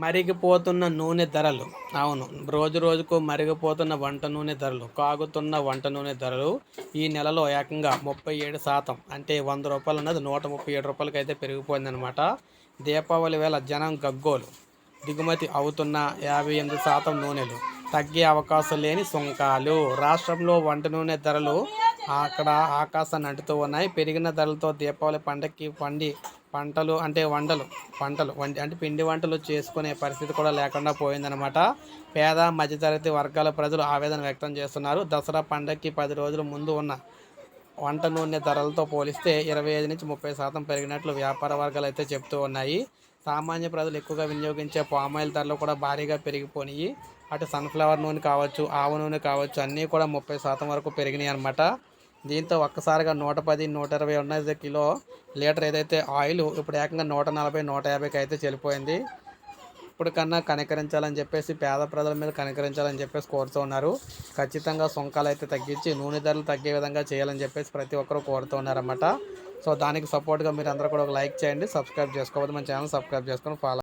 మరిగిపోతున్న నూనె ధరలు. అవును. రోజు రోజుకు మరిగిపోతున్న వంట నూనె ధరలు, కాగుతున్న వంట నూనె ధరలు ఈ నెలలో ఏకంగా 37% అంటే రూ. 100 ఉన్నది రూ. 137 పెరిగిపోయిందనమాట. దీపావళి వేళ జనం గగ్గోలు. దిగుమతి అవుతున్న 58% నూనెలు, తగ్గే అవకాశం లేని సుంకాలు. రాష్ట్రంలో వంట నూనె ధరలు అక్కడ ఆకాశాన్ని అంటుతూ ఉన్నాయి. పెరిగిన ధరలతో దీపావళి పండగకి పంటలు అంటే పిండి వంటలు చేసుకునే పరిస్థితి కూడా లేకుండా పోయిందనమాట. పేద మధ్యతరగతి వర్గాల ప్రజలు ఆవేదన వ్యక్తం చేస్తున్నారు. దసరా పండగకి 10 రోజుల ముందు ఉన్న వంట నూనె ధరలతో పోలిస్తే 25-30% పెరిగినట్లు వ్యాపార వర్గాలు అయితే చెప్తూ ఉన్నాయి. సామాన్య ప్రజలు ఎక్కువగా వినియోగించే పామాయిల్ ధరలు కూడా భారీగా పెరిగిపోయినాయి. అటు సన్ఫ్లవర్ నూనె కావచ్చు, ఆవ నూనె కావచ్చు, అన్నీ కూడా 30% వరకు పెరిగినాయి అనమాట. దీంతో ఒక్కసారిగా 110, 120 ఉన్నది కిలో లీటర్ ఏదైతే ఆయిల్ ఇప్పుడు ఏకంగా 140, 150కి అయితే చెల్లిపోయింది. ఇప్పుడు కన్నా కనికరించాలని చెప్పేసి, పేద ప్రజల మీద కనికరించాలని చెప్పేసి కోరుతూ ఉన్నారు. ఖచ్చితంగా సుంకాలు అయితే తగ్గించి నూనె ధరలు తగ్గే విధంగా చేయాలని చెప్పేసి ప్రతి ఒక్కరూ కోరుతూ ఉన్నారన్నమాట. సో దానికి సపోర్ట్గా మీరు అందరూ కూడా ఒక లైక్ చేయండి, సబ్స్క్రైబ్ చేసుకోవద్దు, మన ఛానల్ సబ్స్క్రైబ్ చేసుకొని ఫాలో